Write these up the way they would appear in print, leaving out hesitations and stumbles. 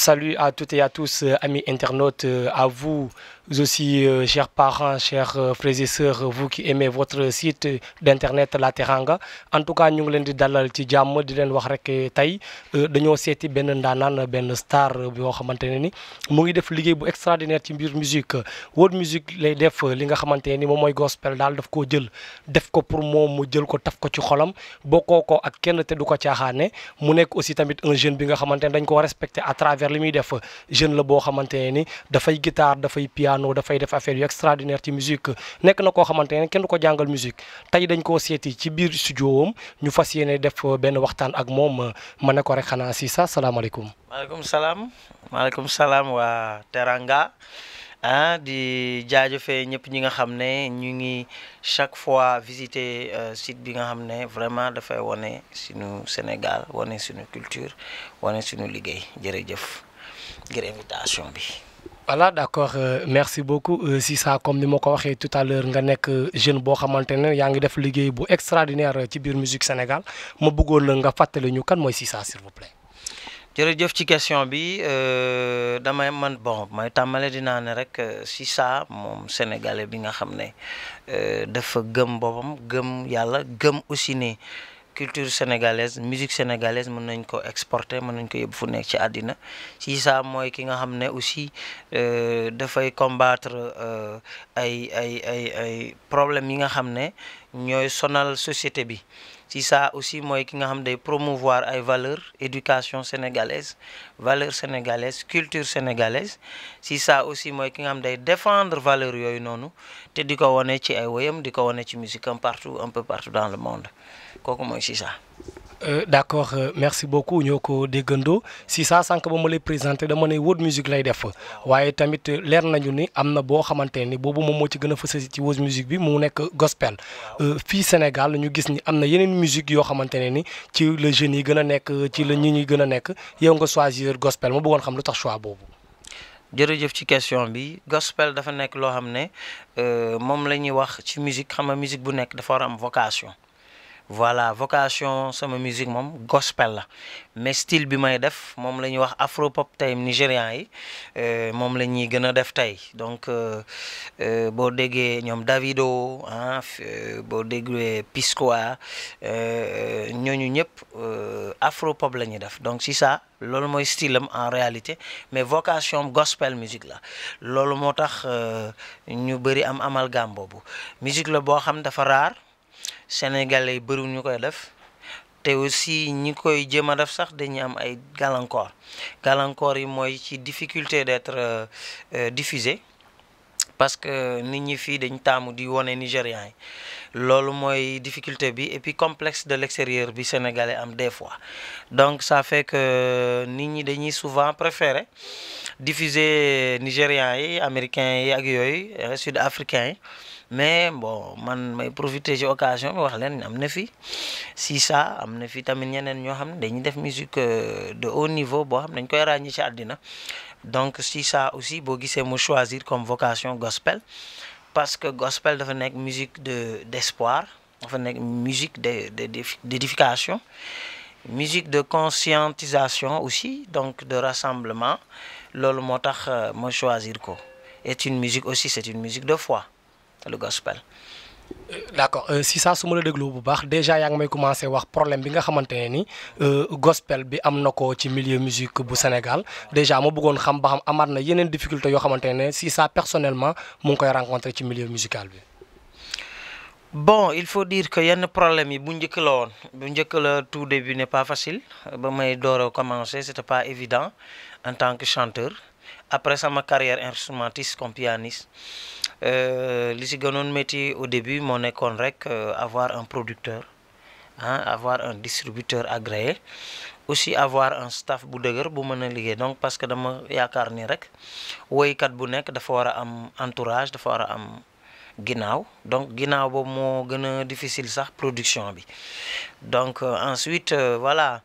Salut à toutes et à tous, amis internautes, à vous aussi, chers parents, chers frères et sœurs, vous qui aimez votre site d'internet La Teranga. En tout cas ñu ngi leen di dalal ci jàmm di leen wax rek tey dañoo seeti benn ndaanaan benn star yoo xamante ne ni mu ngi def liggéey bu extraordinaire ci mbir musique world music lay def li nga xamante ne ni moom mooy gospel daal daf koo jël def ko pour moom mu jël ko taf ko ci xolam bokkoo ko ak kenn te du ko caaxaane mu nekk aussi tamit un jeune bi nga xamante ne dañ ko respecté à travers li muy def jeune la boo xamante ne ni dafay guitare dafay piano dafay def affaire yu extraordinaire ci musique nekk na koo xamante ne kenn du ko jàngal musique tey dañ koo seeti ci biir studio am ñu fas yéene def benn waxtaan ak moom ma ne ko rek xanaa si sa salaamaaleykum. maaleykum salaam waa Teranga di jaajëfee ñëpp ñi nga xam ne ñu ngi chaque fois visiter site bi nga xam ne vraiment dafay wane suñu Sénégal wane suñu culture wane suñu liggéey jërëjëf ngir invitation bi. Voilà d'accord merci beaucoup Sisa comme ni ma ko waxee tout à l'heure nga nekk jeune boo xamante ne yaa ngi def liggéey bu extraordinaire ci biir musique Sénégal ma bëggoon la nga fàttali ñu kan mooy Sisa s'il vous plaît. jërëjëf ci question bi damay man bon may tàmmale dinaa ne rek Sisa moom sénégalais bi nga xam ne dafa gëm boppam gëm yàlla gëm aussi ne culture sénégalaise musique sénégalaise mën nañ ko exporter mën nañ ko yóbbu fu nekk ci àddina Sisa mooy ki nga xam ne aussi dafay combattre ay problèmes yi nga xam ne ñooy sonal société bi Sisa aussi mooy ki nga xam day promouvoir ay valeurs éducation sénégalaise valeurs sénégalaises culture sénégalaise Sisa aussi mooy ki nga xam day défendre valeurs yooyu noonu te di ko wane ci ay woyam di ko wane ci musique un peu partout dans le monde kooku mooy Sisa. D'accord merci beaucoup ñoo ko déggandoo Sisa sànq ba ma lay présenté dama ne world music lay def waaye tamit leer nañu ni am na boo xamante ni boobu moom moo ci gën a fës ci world music bi mu nekk gospel fii Sénégal ñu gis ni am na yeneen musique yoo xamante ne ni ci la jeunes yi gën a nekk ci la ñi ñuy gën a nekk yow nga choisir gospel ma bëggoon xam lu tax choix boobu. jërëjëf ci question bi gospel dafa nekk loo xam ne moom la ñuy wax ci musique xam nga musique bu nekk dafa war a am vocation. voilà vocation sama musique moom gospel la mais style bi may def moom la ñuy wax afro pop tey nigérian yi moom la ñuy gën a def tey donc boo déggee ñoom Davido boo déggee P-Square ñooñu ñëpp afro pop la ñuy def donc Sisa loolu mooy style am en réalité mais vocation gospel musique la loolu moo tax ñu bëri am amalgame boobu musique la boo xam dafa raar Sénégalais yi bëriwul ñu koy def te aussi ñi koy jéem a def sax dañuy am ay gàllankoor yi mooy ci difficulté d'être diffusé parce que nit ñi fii dañ taamu di wone Nigérians yi loolu mooy difficulté bi et puis complexe de l'extérieur bi sénégalais am des fois donc ça fait que nit ñi dañuy souvent préférer diffuser Nigérians yi américains yi ak yooyu sud-africains yi mais bon man may profiter ci occasion bi wax leen am na fi Sisa am na fi tamit ñeneen ñoo xam ne dañuy def musique de haut niveau boo xam ne dañ koy ràññi ci àddina donc Sisa aussi boo gisee mu choisir comme vocation gospel parce que gospel dafa nekk musique d'espoir dafa nekk musique d'édification musique de conscientisation aussi donc de rassemblement loolu moo tax ma choisir ko c'est une musique de foi le gospel. D'accord Sisa su ma la dégloo bu baax déjà yaa ngi may commencer wax problème bi nga xamante ne ni gospel bi am na ko ci milieu musique bu Sénégal déjà ma bëggoon xam ba xam amaat na yeneen difficultés yoo xamante ne Sisa personnellement mu ngi koy rencontrer ci milieu musical bi. bon il faut dire que yenn problème yi bu njëkk la woon bu njëkk la tout début n'est pas facile ba may door a commencer c'était pas évident en tant que chanteur après sama carrière instrumentiste comme pianiste. li si gënoon métti au début moo nekkoon rek avoir un producteur avoir un distributeur agréé aussi avoir un staff bu dëgër bu mën a liggéey donc parce que dama yaakaar ni rek woykat bu nekk dafa war a am entourage dafa war a am ginnaaw donc ginnaaw boobu moo gën a difficile sax production bi donc ensuite voilà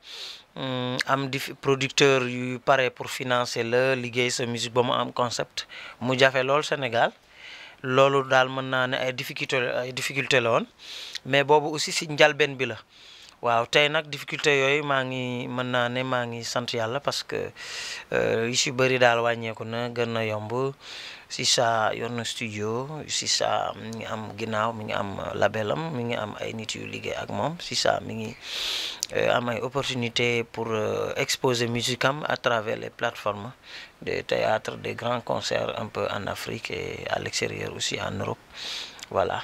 am producteur yu pare pour financer la liggéey sa musique ba mu am concept mu jafe lool Sénégal loolu daal mën naa ne ay difficulté la woon mais boobu aussi si njalbeen bi la waaw tey nag difficulté yooyu maa ngi mën naa ne maa ngi sant yàlla parce que yu si bëri daal wàññeeku na gën na yomb Sisa yor na studio Sisa mi ngi am ginnaaw mi ngi am labelam mi ngi am ay nit yu liggéey ak moom Sisa mi ngi am ay opportunité pour exposer musique am à travers les plateformes de théâtre, des grands concerts un peu en Afrique et à l'extérieur aussi en Europe voilà.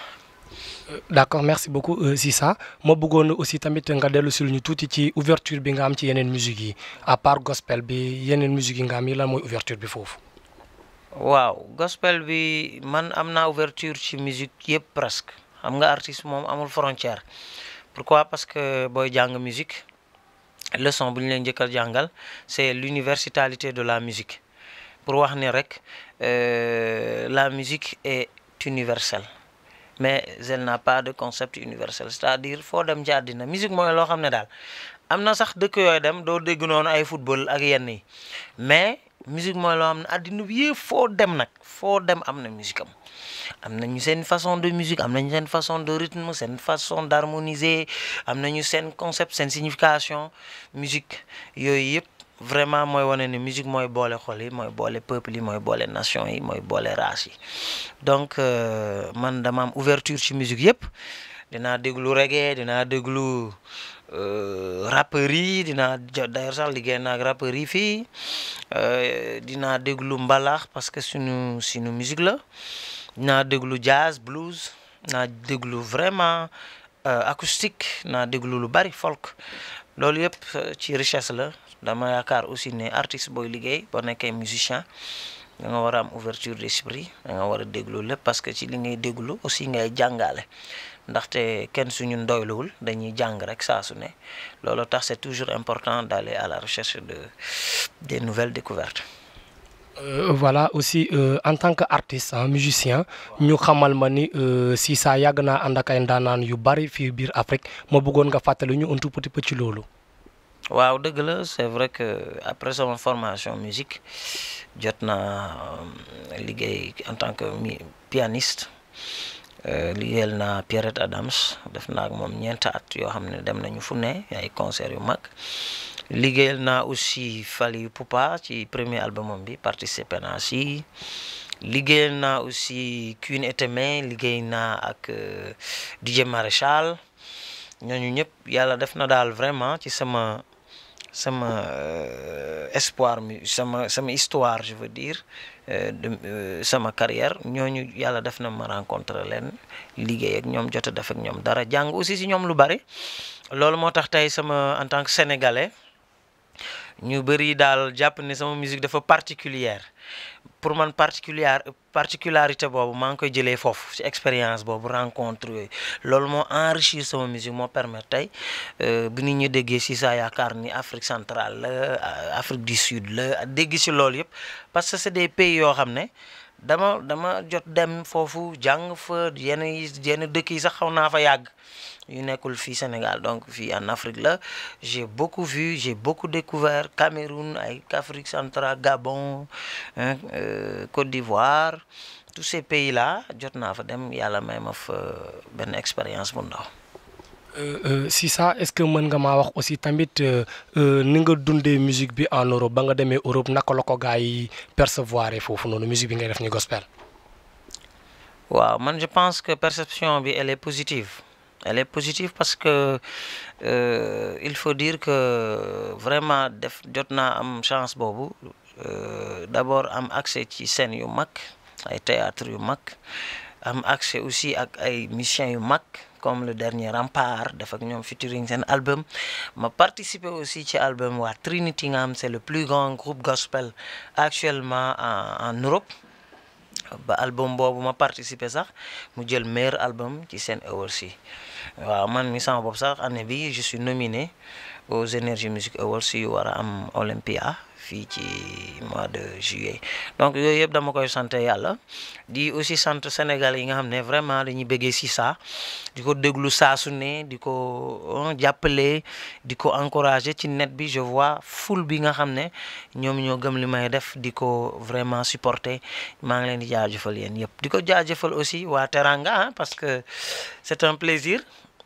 D'accord merci beaucoup Sisa ma bëggoon aussi tamit nga dellu si ñu tuuti ci ouverture bi nga am ci yeneen musique yi à part gospel bi yeneen musique yi nga am yi lan mooy ouverture bi foofu. waaw gospel bi man am naa ouverture ci musique yëpp presque xam nga artiste moom amul frontière pourquoi parce que booy jàng musique leçon bu ñu leen njëkkal jàngal c'est l'universalité de la musique pour wax ni rek la musique est universelle mais elle n'a pas de concept universel c'est-à-dire foo dem ci àddina musique mooy loo xam ne daal am na sax dëkk yooyu dem doo dégg noonu ay football ak yenn yi mais musique mooy loo xam ne àddina bi yëpp foo dem nag foo dem am na musique am nañu seen façon de musique am nañu seen façon de rythme seen façon d'harmoniser am nañu seen concept seen signification musique yooyu yëpp vraiment mooy wane ne musique mooy boole xol yi mooy boole peuple yi mooy boole nation yi mooy boole race yi donc man dama am ouverture ci musique yëpp dinaa déglu reggae dinaa déglu rappeurs yi dinaa d'ailleurs sax liggéey naa ak rappeurs yi fii dinaa déglu mbalax parce que suñu musique la dinaa déglu jazz blues naa déglu vraiment acoustique naa déglu lu bari folk loolu yëpp ci richesse la dama yaakaar aussi ne artiste booy liggéey boo nekkee musicien da nga war a am ouverture d'esprit da nga war a déglu lépp parce que ci li ngay déglu aussi ngay jàngale ndaxte kenn suñu ndoyluwul dañuy jàng rek saa su ne loolu tax c'est toujours important d'aller à la recherche des nouvelles découvertes. Voilà aussi en tant que artiste musicien ñu xamal ma ni Sisa yàgg naa ànd ak ay ndaanaan yu bari fii biir Afrique ma bëggoon nga fàttali ñu un tout petit peu ci loolu. waaw dëgg la c'est vrai que après sama formation musique jot naa liggéey en tant que pianiste liggéeyal naa Pierrette Adams def naa ak moom ñeenti at yoo xam ne dem nañu fu ne ay concert yu mag liggéeyal naa aussi Fally Ipupa ci premier albumam bi participé naa si liggéeyal naa aussi Queen Eteme liggéey naa ak DJ Maréchal ñooñu ñëpp yàlla def na daal vraiment ci sama espoir sama histoire je veux dire sama carrière ñooñu yàlla def na ma rencontrer leen liggéey ak ñoom jot a def ak ñoom dara jàng aussi si ñoom lu bari loolu moo tax tey sama en tant que sénégalais ñu bëri daal jàpp ne sama musique dafa particulière pour man particularité boobu maa ngi koy jëlee foofu ci expérience boobu rencontre yooyu loolu moo enrichir sama musique moo permettre tey bi nit ñi déggee Sisa yaakaar ni Afrique centrale la Afrique du Sud la dégg ci loolu yëpp parce que c'est des pays yoo xam ne dama jot dem foofu jàng fa yenn dëkk yi sax xaw naa fa yàgg yu nekkul fii Sénégal donc fii en Afrique là j'ai beaucoup vu j'ai beaucoup découvert Cameroun ay Afrique centrale Gabon Côte d'Ivoire tous ces pays là jot naa fa dem yàlla may ma fa benn expérience bu ndaw. Sisa est-ce que mën nga maa wax aussi tamit ni nga dundee musique bi en Europe ba nga demee Europe naka la ko gars yi percevoir foofu noonu musique bi ngay def ni gospel. waaw man je pense que perception bi elle est positive. Elle est positive parce que il faut dire que vraiment jot naa am chance boobu d'abord am accès ci scène yu mag ay théâtre yu mag am accès aussi ak ay musiciens yu mag comme le dernier Rempart def ak ñoom featuring seen album ma participer aussi ci album waa Trinity nga xam c'est le plus grand groupe gospel actuellement en Europe ba album boobu ma participer sax mu jël meilleur album ci seen awards yi waaw man mi sama bopp sax année bi je suis nominé aux Energy Music Awards yu war a am Olympia fii ci mois de juillet donc yooyu yëpp dama koy sant yàlla di aussi sant Sénégal yi nga xam ne vraiment dañuy bëggee Sisa di ko déglu saa su ne di ko jàppale di ko encourager ci net bi je vois foule bi nga xam ne ñoom ñoo gëm li may def di ko vraiment supporter maa ngi leen di jaajëfal yéen yëpp di ko jaajëfal aussi waa Teranga parce que c'est un plaisir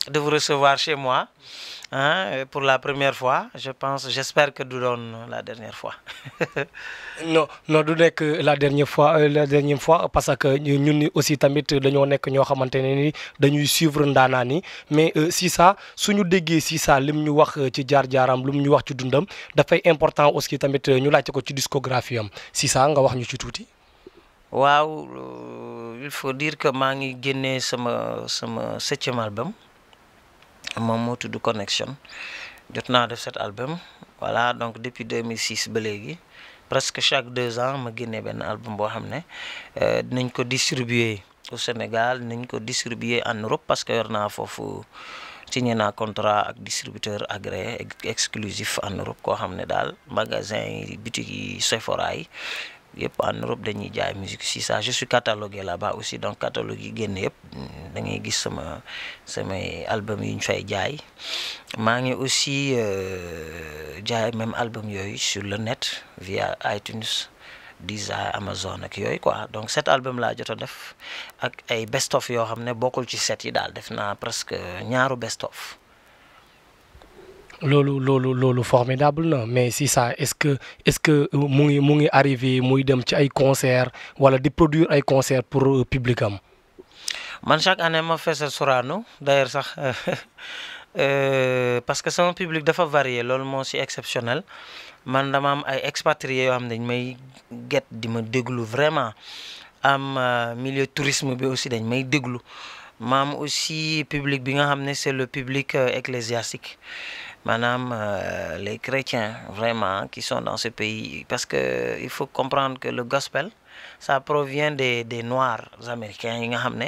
de vous recevoir chez moi, hein, pour la première fois. J'espère que du doon la dernière fois. non non du nekk la dernière fois parce que ñun aussi tamit dañoo nekk ñoo xamante ne ni dañuy suivre ndaanaan yi mais Sisa suñu déggee Sisa lim ñu wax ci jaar-jaaram lim ñu wax ci dundam dafay important aussi tamit ñu laajte ko ci discographie am Sisa nga wax ñu ci tuuti. waaw il faut dire que maa ngi génnee sama 7e album moom moo tudd Connection jot naa def cet album voilà donc depuis 2006 ba léegi presque chaque 2 ans ma génnee benn album boo xam ne dinañ ko distribuer au Sénégal dinañ ko distribuer en Europe parce que yor naa foofu signé naa contrat ak distributeur agréé exclusif en Europe koo xam ne daal magasin yi boutique yi Sephora yi yëpp en Europe dañuy jaay musique Sisa je suis catalogué là-bas aussi donc catalogue yi génn yëpp da ngay gis samay album yi ñu fay jaay maa ngi aussi jaay même album yooyu sur le net via iTunes Deezer Amazon ak yooyu quoi donc cet album laa jot a def ak ay best of yoo xam ne bokkul ci set yi daal def naa presque ñaaru best of. loolu formidable na mais Sisa est-ce que mu ngi arrivé muy dem ci ay concert wala di produire ay concert pour public am. man chaque année ma feesal Sorano d'ailleurs sax parce que sama public dafa varié loolu moo ci exceptionnel man dama am ay expatriés yoo xam ne dañ may get di ma déglu vraiment am milieu tourisme bi aussi dañ may déglu ma am aussi public bi nga xam ne c'est le public ecclésiastique. Maanaam les chrétiens vraiment qui sont dans ce pays parce que il faut comprendre que le gospel ça provient des noirs américains yi nga xam ne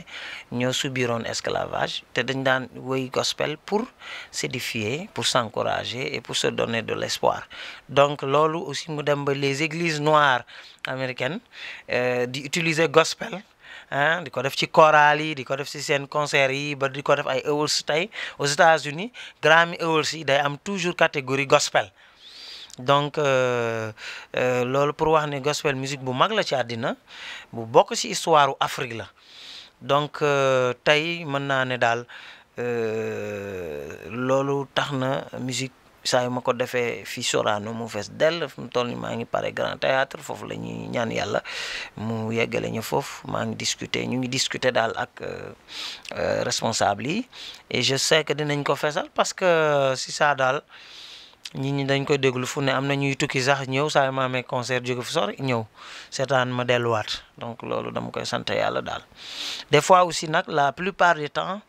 ñoo subiroon esclavage te dañ daan woy gospel pour s'édifier pour s'encourager et pour se donner de l'espoir donc loolu aussi mu dem ba les églises noires américaines di utiliser gospel di ko def ci chorale yi di ko def ci seen concert yi ba di ko def ay awards tey aux États-Unis Grammy Awards yi day am toujours catégorie gospel donc loolu pour wax ne gospel musique bu mag la ci àddina bu bokk ci histoire u Afrique la donc tey mën naa ne daal loolu tax na musique saa yu ma ko defee fii Sorano mu fees dell fu mu toll ni maa ngi pare Grand Théâtre foofu la ñuy ñaan yàlla mu yeggale ñu foofu maa ngi ñu ngi discuter daal ak responsable yi et je sais que dinañ ko feesal parce que si ça daal nit ñi dañ koy déglu fu ne am na ñuy tukki sax ñëw saa yu ma amee concert jóge fu sori ñëw seetaan ma delluwaat donc loolu dama koy sant yàlla daal des fois aussi nag la plupart du temps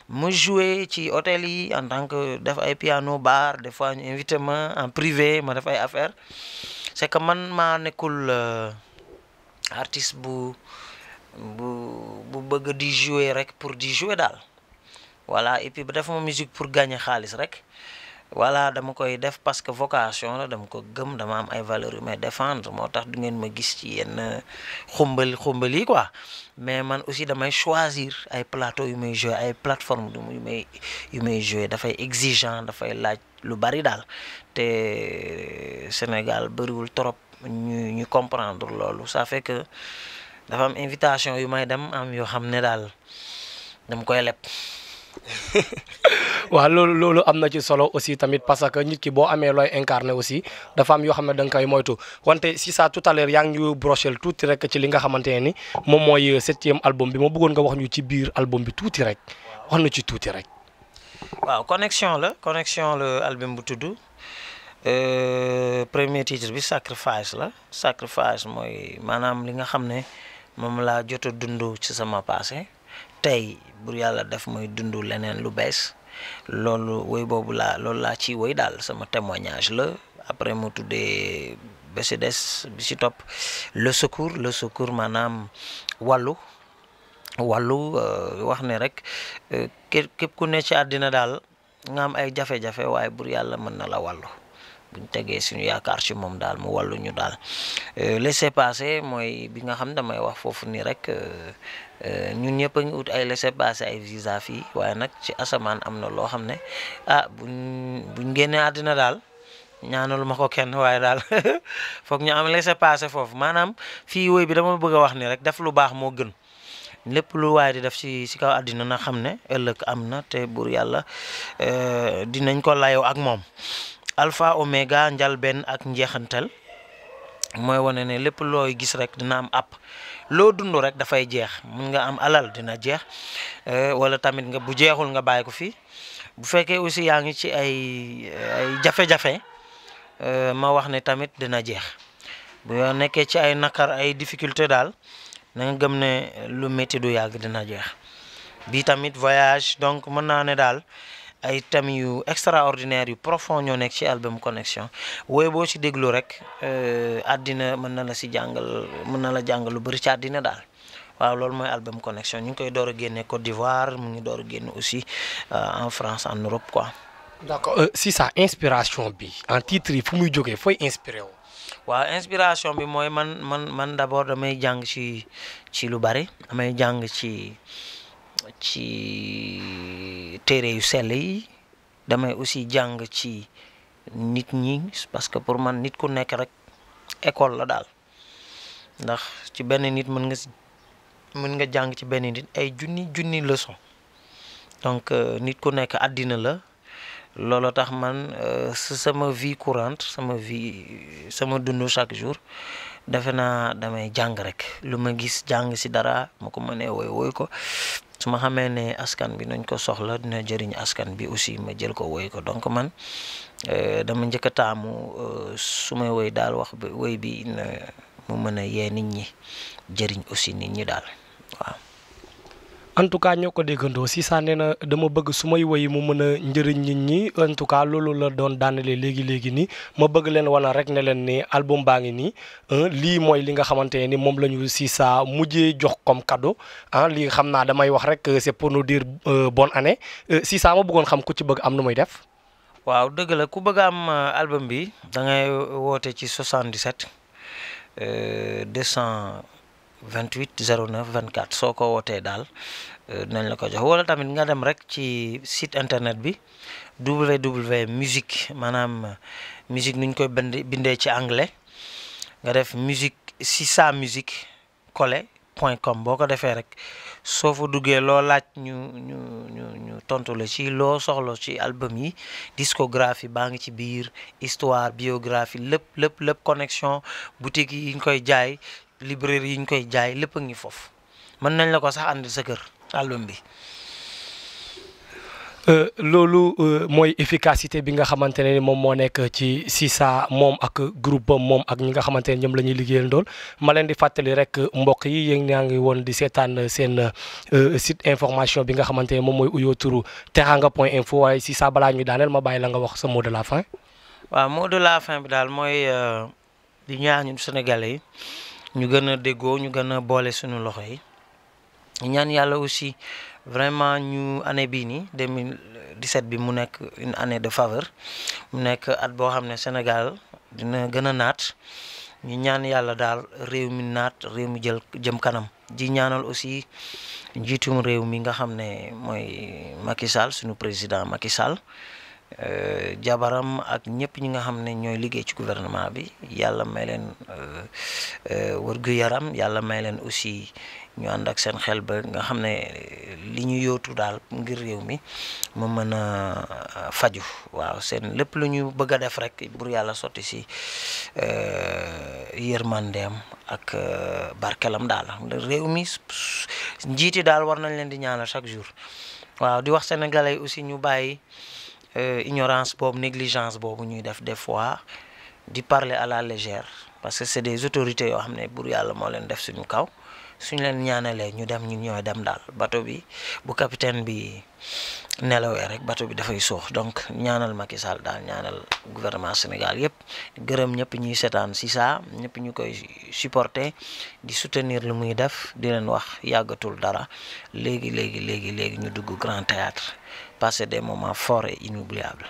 ma jouer ci hôtel yi en tant que def ay piano bar des fois ñu invité ma en privé ma def ay affaire c'est que man maa nekkul artiste bu bëgg di jouer rek pour di jouer daal voilà et puis def ma musique pour gagner xaalis rek voilà dama koy def parce que vocation la dama ko gëm dama am ay valeurs yu may défendre moo tax du ngeen ma gis ci yenn xumbal yi quoi mais man aussi damay choisir ay plateau yu may jouer ay plateforme yu may jouer dafay exigeant dafay laaj lu bari daal te Sénégal bëriwul trop ñu comprendre loolu ça fait que dafa am invitation yu may dem am yoo xam ne daal dama koy leb. waaw loolu am na ci solo aussi tamit parce que nit ki boo amee looy incarné aussi dafa am yoo xam ne da nga koy moytu wante si ça tout à l'heure yaa ngi ñu brochel tuuti rek ci li nga xamante ne ni moom mooy 7e album bi ma bëggoon nga wax ñu ci biir album bi tuuti rek wax na ci tuuti rek. waaw connexion la album bu tudd premier titre bi sacrifice la sacrifice mooy maanaam li nga xam ne moom laa jot a dund ci sama passé. tey bur yàlla def mooy dund leneen lu bees loolu woy boobu loolu laa ci woy daal sama témoignage la après mu tuddee ba si des bi si topp le secours maanaam wàllu wax ne rek képp ku ne ci àddina daal nga am ay jafe-jafe waaye bur yàlla mën na la wàllu buñ tegee suñu yaakaar ci moom daal mu wàllu ñu daal laissez-passer mooy bi nga xam damay wax foofu nii rek ñun ñëpp a ngi ut ay laissez-passer ay visa fii waaye nag ci asamaan am na loo xam ne buñ génnee àddina daal ñaanul ma ko kenn waaye daal foog ñu am laissez-passer foofu maanaam fii woy bi dama bëgg a wax ni rek def lu baax moo gën lépp lu waay di def ci kaw àddina na xam ne ëllëg am na te buur yàlla dinañ ko layoo ak moom. alpha oméga njalbeen ak njeexantal mooy wane ne lépp looy gis rek dina am app loo dund rek dafay jeex mun nga am alal dina jeex wala tamit nga bu jeexul nga bàyyi ko fi bu fekkee aussi yaa ngi ci ay jafe-jafe ma wax ne tamit dina jeex bu nekkee ci ay nakar ay difficulté daal na nga gëm ne lu métti du yàgg dina jeex bi tamit voyage donc mën naa ne daal ay thèmes yu extraordinaire yu profond ñoo nekk ci album connexion wooy boo ci déglu rek àddina mën na la si jàngal mën na la jàngal lu bëri ci àddina daal waaw loolu mooy album connexion ñu ngi koy door a génne Côte d'Ivoire mu ngi door a génne aussi en France en Europe quoi. d'accord si sa inspiration bi en titre yi fu muy jógee fooy inspiré wu. waaw inspiration bi mooy man d'abord damay jàng ci lu bari damay jàng ci téere yu sell yi damay aussi jàng ci nit ñi parce que pour man nit ku nekk rek école la daal ndax ci benn nit mën nga jàng ci benn nit ay junni leçon donc nit ku nekk àddina la loolu tax man sama vie courante sama dund chaque jour defe naa damay jàng rek lu ma gis jàng si dara ma ko mënee woy ko su ma xamee ne askan bi nañ ko soxla dina jëriñ askan bi aussi ma jël ko woy ko donc man dama njëkk a taamu su may woy daal wax woy bi mu mën a yee nit ñi jëriñ aussi nit ñi daal waaw. en tout cas ñoo ko déggandoo si saa nee na dama bëgg su may woy mu mën a njëriñ nit ñi en tout cas loolu la doon daanale léegi nii ma bëgg leen wana rek ne leen ni album baa ngi nii lii mooy li nga xamante ni moom la ñu si saa mujjee jox comme cadeau lii xam naa damay wax rek c'est pour nous dire bonne année si saa ma bëggoon xam ku ci bëgg am nu muy def. waaw dëgg la ku bëgg am album bi da ngay woote ci 77 228 09 24 soo ko wootee daal dinañ la ko jox wala tamit nga dem rek ci site internet bi www.musique maanaam musique nuñ koy bindee ci anglais nga def musique Sisa Musique collé.com boo ko defee rek soo fa duggee loo laaj ñu tontu la ci loo soxla ci album yi discographie baa ngi ci biir histoire biographie lépp connexion boutique yi ñu koy jaay librairie yi ñu koy jaay lépp a ngi foofu mën nañ la ko sax andi sa kër album bi. loolu mooy efficacité bi nga xamante ne moom moo nekk ci Sisa moom ak groupe bam moom ak ñi nga xamante ne ñoom la ñuy liggéeyal ndool ma leen di fàttali rek mbokk yi yéen ñaa ngi woon di seetaan seen site information bi nga xamante ne moom mooy uyoo turu teranga.info waaye Sisa balaa ñu daaneel ma bàyyi la nga wax sa mot de la fin. waaw mot de la fin bi daal mooy di ñaax ñun Sénégalais yi ñu gën a déggoo ñu gën a boole suñu loxo yi ñaan yàlla aussi vraiment ñu année bii nii 2017 bi mu nekk une année de faveur mu nekk at boo xam ne Sénégal dina gën a naat ñu ñaan yàlla daal réew mi naat réew mi jëm kanam di ñaanal aussi njiitum réew mi nga xam ne mooy Macky Sall suñu président Macky Sall jabaram ak ñëpp ñi nga xam ne ñooy liggéey ci gouvernement bi yàlla may leen wërgu yaram yàlla may leen aussi ñu ànd ak seen xel ba nga xam ne li ñu yootu daal ngir réew mi mu mën a faju waaw seen lépp lu ñu bëgg a def rek bur yàlla sotti si yërmandeem ak barkelam daal réew mi njiiti daal war nañ leen di ñaanal chaque jour waaw di wax sénégalais aussi ñu bàyyi ignorance boobu négligence boobu ñuy def des fois di parler à la légère parce que c'est des autorités yoo xam ne bur yàlla moo leen def suñu kaw suñu leen ñaanalee ñu dem ñun ñooy dem daal bateau bi bu capitaine bi nelawee rek bateau bi dafay suux donc ñaanal Macky Sall daal ñaanal gouvernement Sénégal yëpp gërëm ñëpp ñuy seetaan Sisa ñëpp ñu koy supporter di soutenir lu muy def di leen wax yàggatul dara léegi ñu dugg grand théâtre passer des moments forts et inoubliables.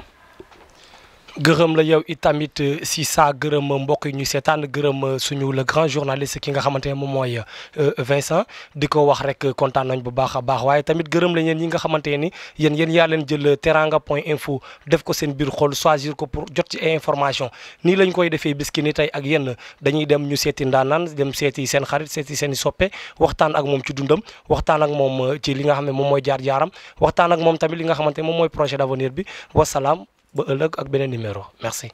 gërëm la yow itamit si saa gërëm mbokk yi ñu seetaan gërëm suñu le grand journaliste ki nga xamante ne moom mooy Vincent di ko wax rek kontaan nañ bu baax a baax waaye tamit gërëm la ñeen ñi nga xamante ne yéen yaa leen jël teranga.info def ko seen biir xol choisir ko pour jot ci ay information nii lañ koy defee bis ki ni tey ak yéen dañuy dem ñu seeti ndaanaan dem seeti seen xarit seeti seen i soppe waxtaan ak moom ci dundam waxtaan ak moom ci li nga xam ne moom mooy jaar-jaaram waxtaan ak moom tamit li nga xamante ne moom mooy projet d'avenir bi wasalaam ba ëllëg ak beneen numéro merci